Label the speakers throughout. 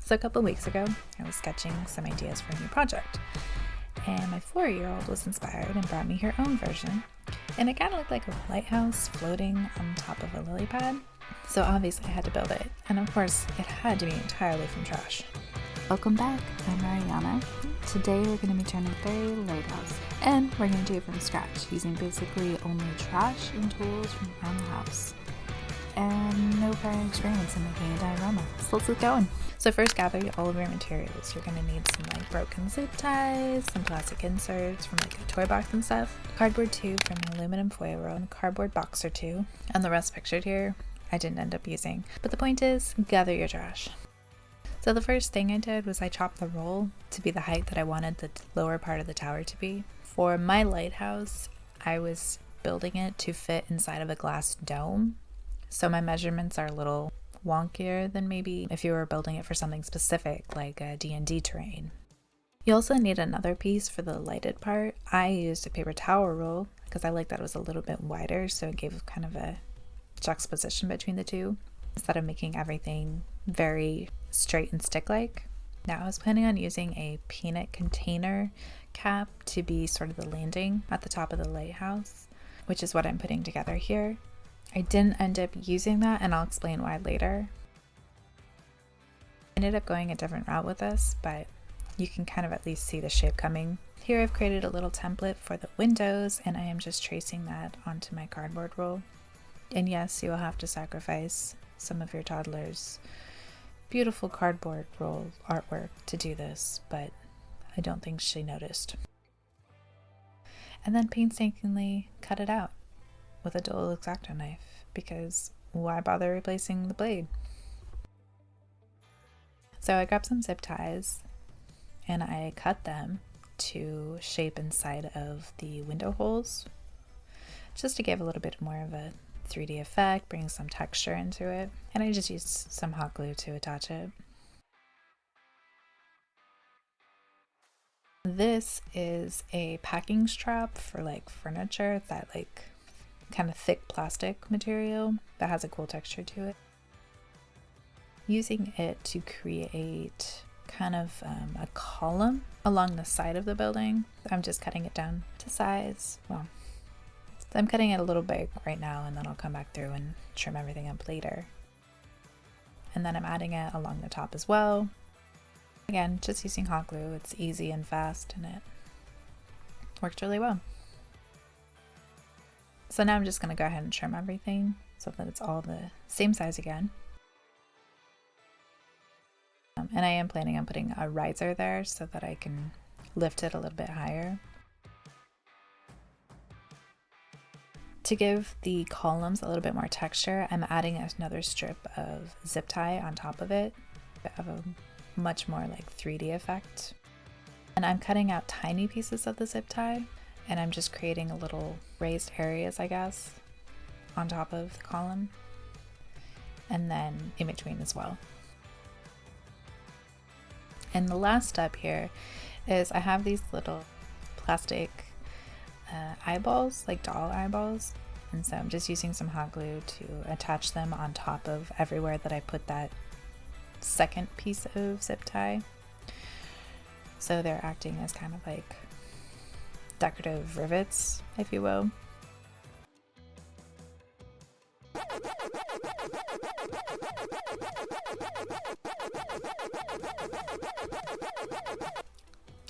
Speaker 1: So a couple weeks ago, I was sketching some ideas for a new project, and my 4-year-old was inspired and brought me her own version, and it kind of looked like a lighthouse floating on top of a lily pad. So obviously I had to build it, and of course it had to be entirely from trash.
Speaker 2: Welcome back, I'm Mariana. Today we're going to be turning fairy lighthouse, and we're going to do it from scratch, using basically only trash and tools from around the house. And no prior experience in making a diorama. So let's get going.
Speaker 1: So first, gather all of your materials. You're going to need some broken zip ties, some plastic inserts from a toy box and stuff, cardboard tube from an aluminum foil roll, and a cardboard box or two, and the rest pictured here I didn't end up using. But the point is, gather your trash. So the first thing I did was I chopped the roll to be the height that I wanted the lower part of the tower to be. For my lighthouse, I was building it to fit inside of a glass dome. So my measurements are a little wonkier than maybe if you were building it for something specific like a D&D terrain. You also need another piece for the lighted part. I used a paper towel roll because I liked that it was a little bit wider, so it gave kind of a juxtaposition between the two instead of making everything very straight and stick-like. Now I was planning on using a peanut container cap to be sort of the landing at the top of the lighthouse, which is what I'm putting together here. I didn't end up using that, and I'll explain why later. I ended up going a different route with this, but you can kind of at least see the shape coming. Here I've created a little template for the windows, and I am just tracing that onto my cardboard roll. And yes, you will have to sacrifice some of your toddler's beautiful cardboard roll artwork to do this, but I don't think she noticed. And then painstakingly cut it out with a dull X-Acto knife, because why bother replacing the blade? So I grabbed some zip ties and I cut them to shape inside of the window holes, just to give a little bit more of a 3D effect, bring some texture into it, and I just used some hot glue to attach it. This is a packing strap for furniture, that kind of thick plastic material that has a cool texture to it. Using it to create kind of a column along the side of the building. I'm just cutting it down to size. Well, I'm cutting it a little big right now, and then I'll come back through and trim everything up later. And then I'm adding it along the top as well. Again, just using hot glue. It's easy and fast, and it works really well. So now I'm just going to go ahead and trim everything so that it's all the same size again. And I am planning on putting a riser there so that I can lift it a little bit higher. To give the columns a little bit more texture, I'm adding another strip of zip tie on top of it to have a much more 3D effect. And I'm cutting out tiny pieces of the zip tie, and I'm just creating a little raised areas, I guess, on top of the column, and then in between as well. And the last step here is I have these little plastic eyeballs, like doll eyeballs, and so I'm just using some hot glue to attach them on top of everywhere that I put that second piece of zip tie. So they're acting as kind of decorative rivets, if you will.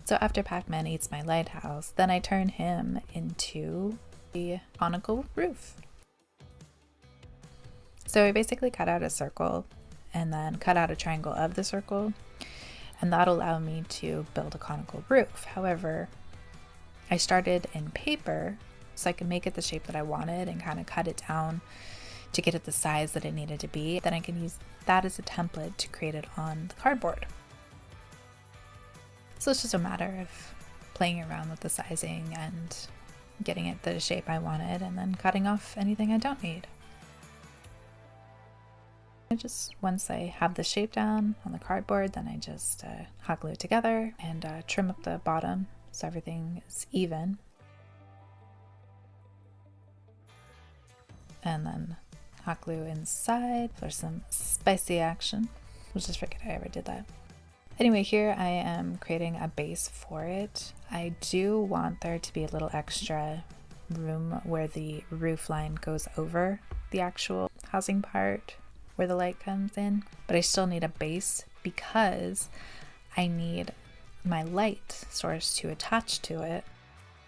Speaker 1: So after Pac-Man eats my lighthouse, then I turn him into a conical roof. So I basically cut out a circle and then cut out a triangle of the circle, and that allowed me to build a conical roof. However, I started in paper so I could make it the shape that I wanted and kind of cut it down to get it the size that it needed to be. Then I can use that as a template to create it on the cardboard. So it's just a matter of playing around with the sizing and getting it the shape I wanted, and then cutting off anything I don't need. Once I have the shape down on the cardboard, then I just hot glue it together and trim up the bottom so everything is even. And then hot glue inside for some spicy action. I just forget I ever did that. Anyway, here I am creating a base for it. I do want there to be a little extra room where the roof line goes over the actual housing part where the light comes in, but I still need a base because I need my light source to attach to it.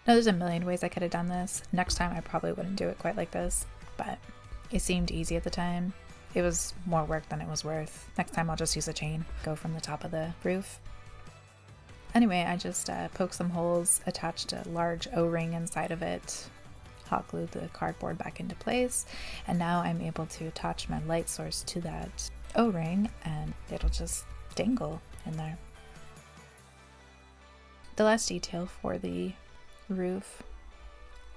Speaker 1: Now there's a million ways I could have done this. Next time I probably wouldn't do it quite like this, but it seemed easy at the time. It was more work than it was worth. Next time I'll just use a chain, go from the top of the roof. Anyway, I just poked some holes, attached a large O-ring inside of it, hot glued the cardboard back into place, and now I'm able to attach my light source to that O-ring and it'll just dangle in there. The last detail for the roof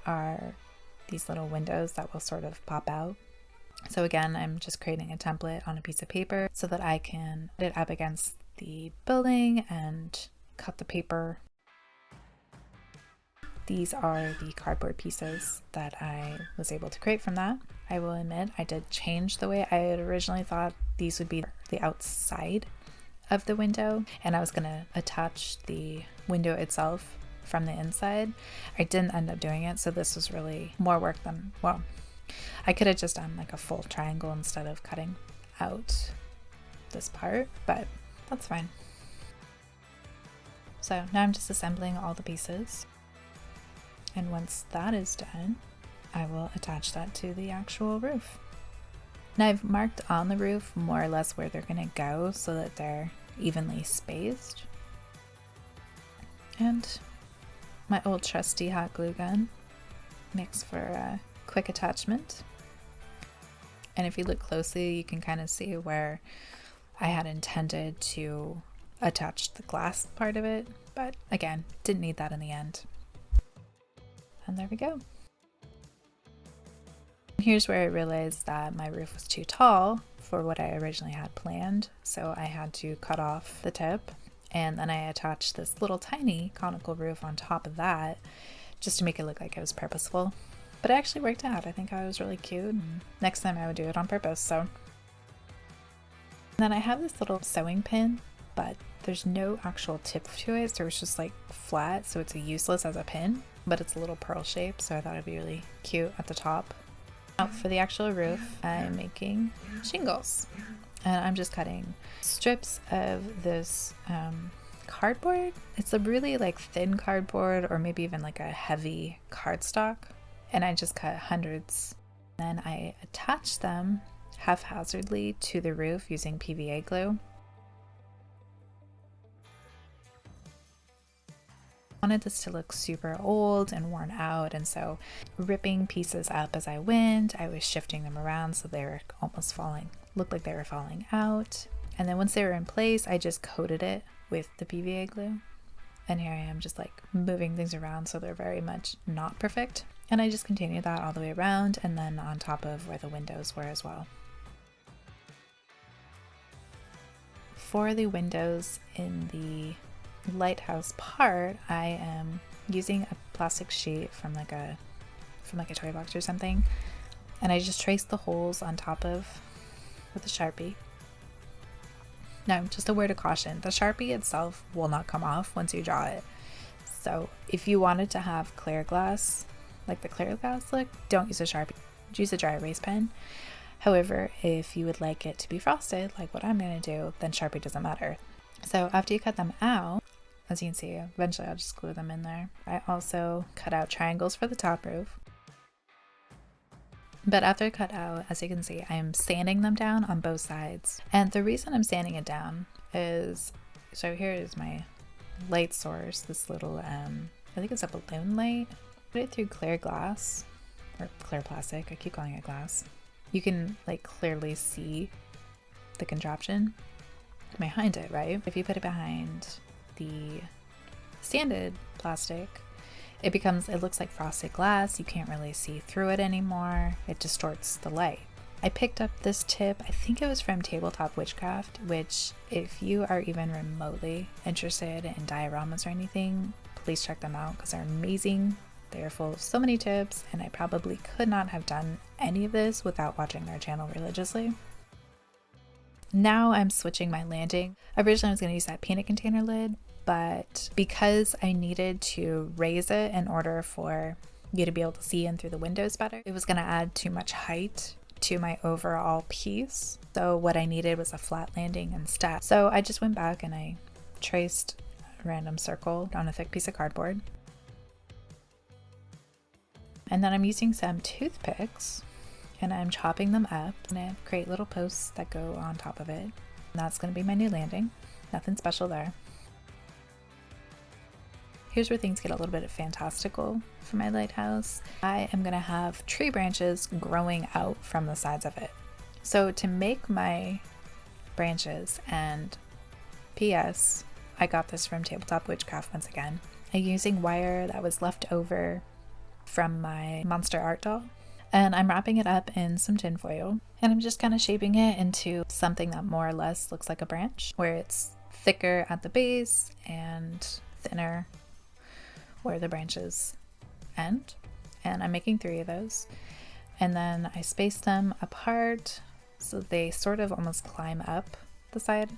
Speaker 1: are these little windows that will sort of pop out. So again, I'm just creating a template on a piece of paper so that I can put it up against the building and cut the paper. These are the cardboard pieces that I was able to create from that. I will admit I did change the way I had originally thought these would be the outside of the window, and I was going to attach the window itself from the inside. I didn't end up doing it, so this was really more work than, well, I could have just done like a full triangle instead of cutting out this part, but that's fine. So now I'm just assembling all the pieces, and once that is done, I will attach that to the actual roof. Now I've marked on the roof more or less where they're going to go so that they're evenly spaced. And my old trusty hot glue gun makes for a quick attachment. And if you look closely, you can kind of see where I had intended to attach the glass part of it, but again, didn't need that in the end. And there we go. Here's where I realized that my roof was too tall for what I originally had planned, so I had to cut off the tip, and then I attached this little tiny conical roof on top of that just to make it look like it was purposeful. But it actually worked out. I think I was really cute, and next time I would do it on purpose. So and then I have this little sewing pin, but there's no actual tip to it, so it's just like flat, so it's useless as a pin, but it's a little pearl shape, so I thought it'd be really cute at the top. Now for the actual roof, I'm making shingles, and I'm just cutting strips of this cardboard. It's a really like thin cardboard, or maybe even like a heavy cardstock, and I just cut hundreds. Then I attach them haphazardly to the roof using PVA glue. I wanted this to look super old and worn out, and so ripping pieces up as I went, I was shifting them around so they were almost looked like they were falling out. And then once they were in place, I just coated it with the PVA glue. And here I am just like moving things around so they're very much not perfect. And I just continued that all the way around, and then on top of where the windows were as well. For the windows in the Lighthouse part, I am using a plastic sheet from like a toy box or something, and I just traced the holes on top of with a Sharpie. Now, just a word of caution, the Sharpie itself will not come off once you draw it. So if you wanted to have clear glass, like the clear glass look, don't use a Sharpie, use a dry erase pen. However, if you would like it to be frosted, like what I'm going to do, then Sharpie doesn't matter. So after you cut them out, as you can see, eventually I'll just glue them in there. I also cut out triangles for the top roof. But after I cut out, as you can see, I am sanding them down on both sides. And the reason I'm sanding it down is, so here is my light source, this little, I think it's a balloon light. Put it through clear glass, or clear plastic, I keep calling it glass. You can like clearly see the contraption behind it, right? If you put it behind the sanded plastic, it looks like frosted glass. You can't really see through it anymore. It distorts the light. I picked up this tip, I think it was from Tabletop Witchcraft, which if you are even remotely interested in dioramas or anything, please check them out because they're amazing. They're full of so many tips, and I probably could not have done any of this without watching their channel religiously. Now I'm switching my landing. Originally I was going to use that peanut container lid, but because I needed to raise it in order for you to be able to see in through the windows better, it was going to add too much height to my overall piece. So what I needed was a flat landing instead. So I just went back and I traced a random circle on a thick piece of cardboard. And then I'm using some toothpicks and I'm chopping them up and I create little posts that go on top of it. And that's going to be my new landing. Nothing special there. Here's where things get a little bit fantastical for my lighthouse. I am going to have tree branches growing out from the sides of it. So to make my branches, and P.S. I got this from Tabletop Witchcraft once again. I'm using wire that was left over from my monster art doll. And I'm wrapping it up in some tin foil. And I'm just kind of shaping it into something that more or less looks like a branch, where it's thicker at the base and thinner where the branches end. And I'm making 3 of those. And then I space them apart so they sort of almost climb up the side.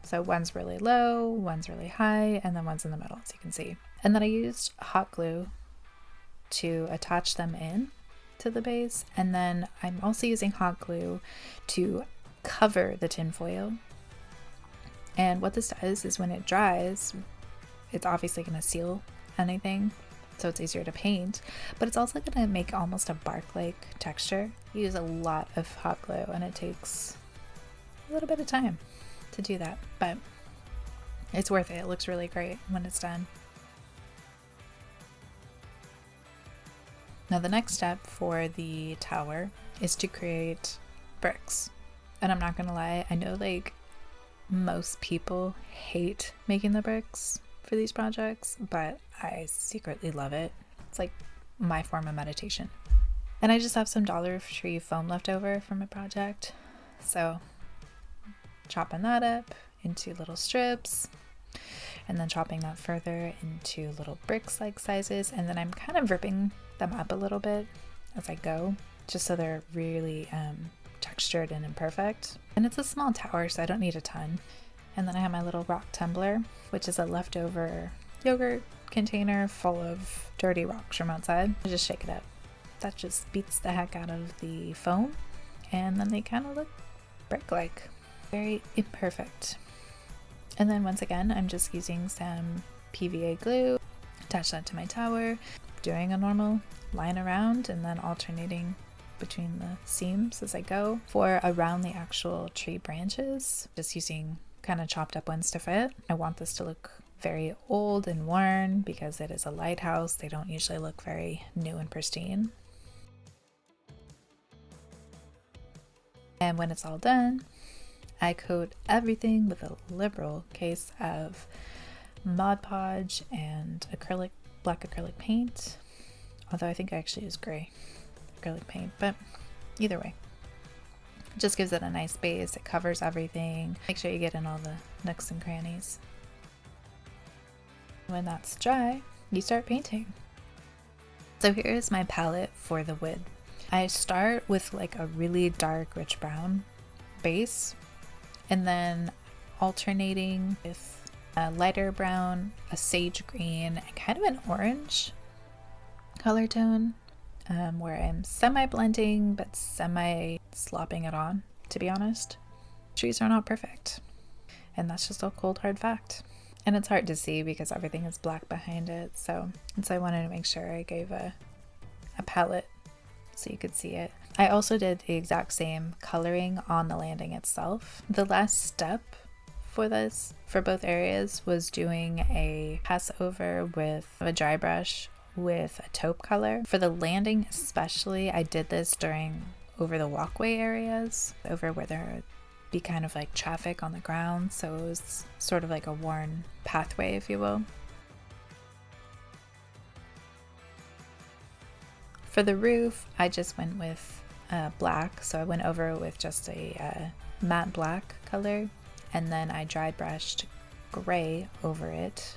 Speaker 1: So one's really low, one's really high, and then one's in the middle, as you can see. And then I used hot glue to attach them in to the base. And then I'm also using hot glue to cover the tin foil. And what this does is when it dries, it's obviously going to seal anything, so it's easier to paint, but it's also going to make almost a bark-like texture. You use a lot of hot glue and it takes a little bit of time to do that, but it's worth it. It looks really great when it's done. Now the next step for the tower is to create bricks. And I'm not gonna lie, I know like most people hate making the bricks for these projects, but I secretly love it. It's like my form of meditation. And I just have some Dollar Tree foam left over from a project, so chopping that up into little strips and then chopping that further into little bricks like sizes, and then I'm kind of ripping them up a little bit as I go just so they're really textured and imperfect. And it's a small tower, so I don't need a ton. And then I have my little rock tumbler, which is a leftover yogurt container full of dirty rocks from outside. I just shake it up. That just beats the heck out of the foam, and then they kind of look brick-like. Very imperfect. And then once again, I'm just using some PVA glue, attach that to my tower, doing a normal line around and then alternating between the seams as I go. For around the actual tree branches, just using kind of chopped up ones to fit. I want this to look very old and worn because it is a lighthouse. They don't usually look very new and pristine. And when it's all done, I coat everything with a liberal case of Mod Podge and black acrylic paint. Although I think I actually use gray acrylic paint, but either way. It just gives it a nice base. It covers everything. Make sure you get in all the nooks and crannies. When that's dry, you start painting. So here's my palette for the wood. I start with like a really dark, rich brown base, and then alternating with a lighter brown, a sage green, and kind of an orange color tone. Where I'm semi-blending but semi-slopping it on, to be honest. Trees are not perfect, and that's just a cold hard fact. And it's hard to see because everything is black behind it, so I wanted to make sure I gave a palette so you could see it. I also did the exact same coloring on the landing itself. The last step for this, for both areas, was doing a pass over with a dry brush with a taupe color. For the landing especially, I did this over the walkway areas, over where there would be kind of like traffic on the ground, so it was sort of like a worn pathway, if you will. For the roof, I just went with black, so I went over with just a matte black color, and then I dry brushed gray over it.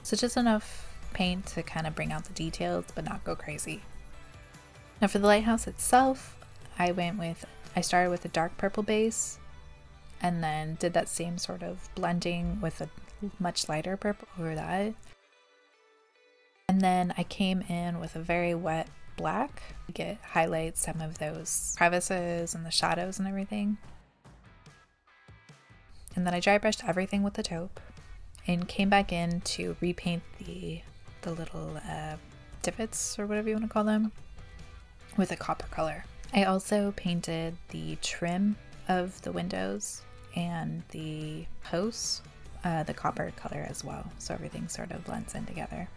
Speaker 1: So just enough paint to kind of bring out the details but not go crazy. Now for the lighthouse itself, I started with a dark purple base and then did that same sort of blending with a much lighter purple over that. And then I came in with a very wet black to highlight some of those crevices and the shadows and everything. And then I dry brushed everything with the taupe and came back in to repaint the little divots, or whatever you want to call them, with a copper color. I also painted the trim of the windows and the posts the copper color as well, so everything sort of blends in together.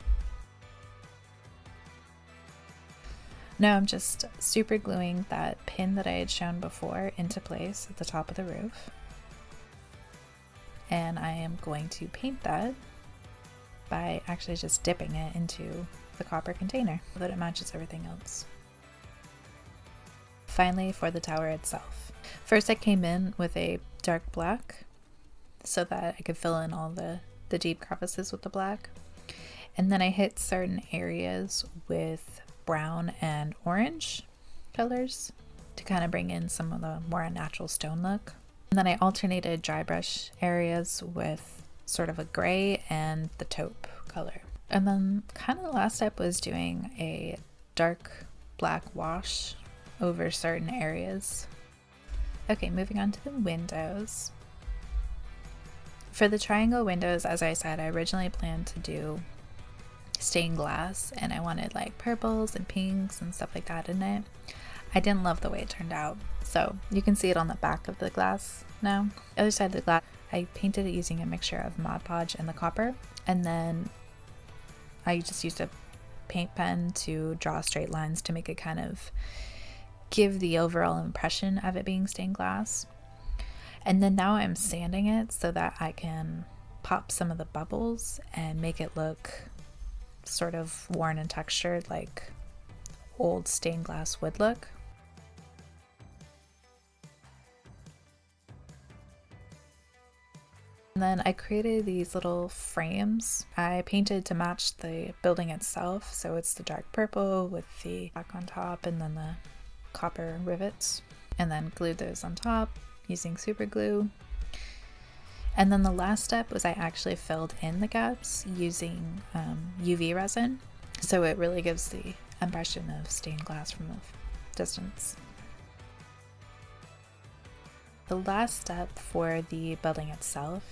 Speaker 1: Now I'm just super gluing that pin that I had shown before into place at the top of the roof. And I am going to paint that by actually just dipping it into the copper container so that it matches everything else. Finally, for the tower itself. First I came in with a dark black so that I could fill in all the deep crevices with the black. And then I hit certain areas with brown and orange colors to kind of bring in some of the more natural stone look. And then I alternated dry brush areas with sort of a gray and the taupe color. And then kind of the last step was doing a dark black wash over certain areas. Okay, moving on to the windows. For the triangle windows, as I said, I originally planned to do stained glass, and I wanted like purples and pinks and stuff like that in it. I didn't love the way it turned out, so you can see it on the back of the glass now. The other side of the glass, I painted it using a mixture of Mod Podge and the copper, and then I just used a paint pen to draw straight lines to make it kind of give the overall impression of it being stained glass. And then now I'm sanding it so that I can pop some of the bubbles and make it look sort of worn and textured, like old stained glass would look. And then I created these little frames. I painted to match the building itself, so it's the dark purple with the black on top and then the copper rivets, and then glued those on top using super glue. And then the last step was I actually filled in the gaps using UV resin, so it really gives the impression of stained glass from a distance. The last step for the building itself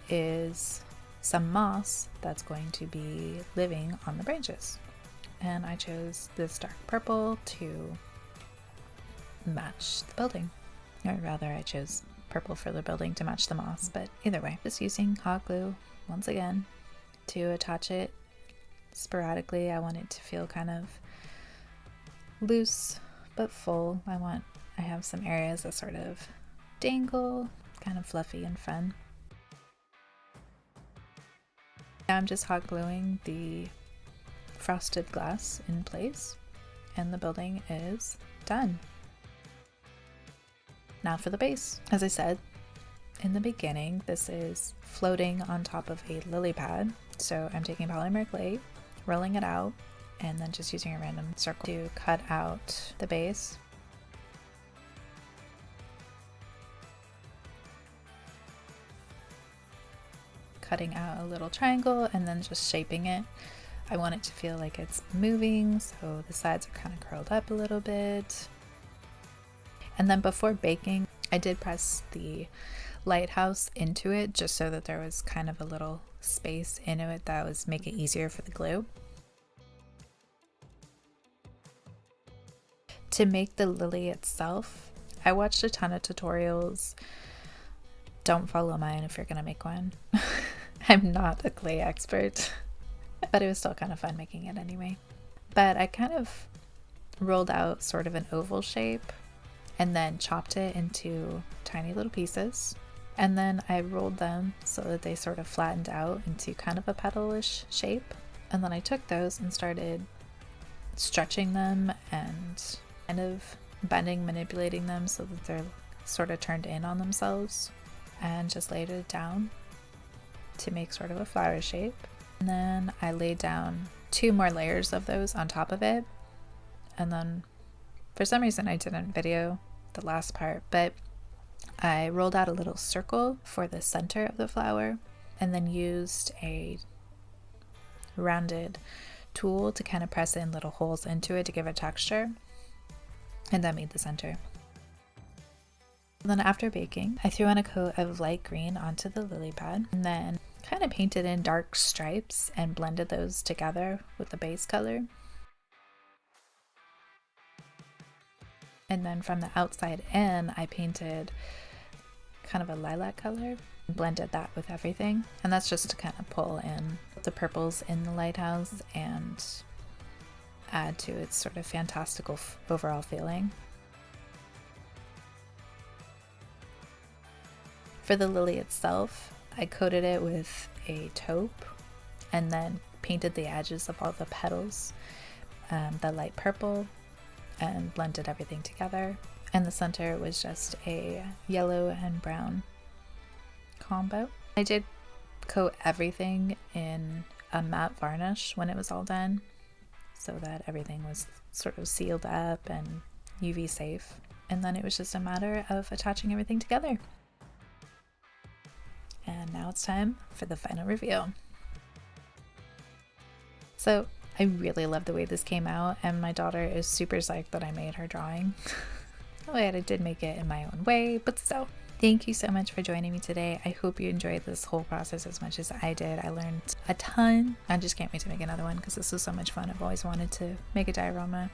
Speaker 1: is some moss that's going to be living on the branches. And I chose this dark purple to match the building. Or rather, I chose purple for the building to match the moss, but either way, just using hot glue once again to attach it sporadically. I want it to feel kind of loose but full. I have some areas that sort of dangle, kind of fluffy and fun. Now I'm just hot gluing the frosted glass in place, and the building is done. Now for the base. As I said in the beginning, this is floating on top of a lily pad. So I'm taking polymer clay, rolling it out, and then just using a random circle to cut out the base. Cutting out a little triangle and then just shaping it. I want it to feel like it's moving, so the sides are kind of curled up a little bit. And then before baking, I did press the Lighthouse into it just so that there was kind of a little space in it that was make it easier for the glue. To make the lily itself, I watched a ton of tutorials. Don't follow mine if you're gonna make one. I'm not a clay expert, but it was still kind of fun making it anyway. But I kind of rolled out sort of an oval shape and then chopped it into tiny little pieces. And then I rolled them so that they sort of flattened out into kind of a petalish shape. And then I took those and started stretching them and kind of bending, manipulating them so that they're sort of turned in on themselves, and just laid it down to make sort of a flower shape. And then I laid down 2 more layers of those on top of it. And then for some reason I didn't video the last part, but I rolled out a little circle for the center of the flower and then used a rounded tool to kind of press in little holes into it to give it texture, and that made the center. And then after baking, I threw on a coat of light green onto the lily pad and then kind of painted in dark stripes and blended those together with the base color. And then from the outside in, I painted kind of a lilac color, blended that with everything, and that's just to kind of pull in the purples in the lighthouse and add to its sort of fantastical overall feeling. For the lily itself, I coated it with a taupe and then painted the edges of all the petals the light purple and blended everything together. And the center was just a yellow and brown combo. I did coat everything in a matte varnish when it was all done, so that everything was sort of sealed up and UV safe. And then it was just a matter of attaching everything together. And now it's time for the final reveal. So I really love the way this came out, and my daughter is super psyched that I made her drawing. Oh, I did make it in my own way, but still. Thank you so much for joining me today. I hope you enjoyed this whole process as much as I did. I learned a ton. I just can't wait to make another one because this was so much fun. I've always wanted to make a diorama.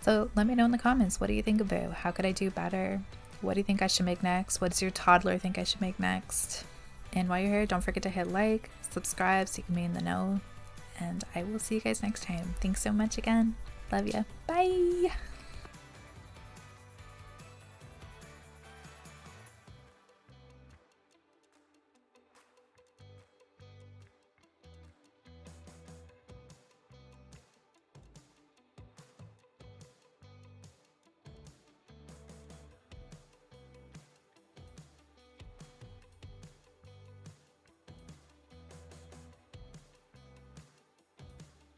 Speaker 1: So let me know in the comments, what do you think of it? How could I do better? What do you think I should make next? What does your toddler think I should make next? And while you're here, don't forget to hit like, subscribe so you can be in the know. And I will see you guys next time. Thanks so much again. Love ya. Bye.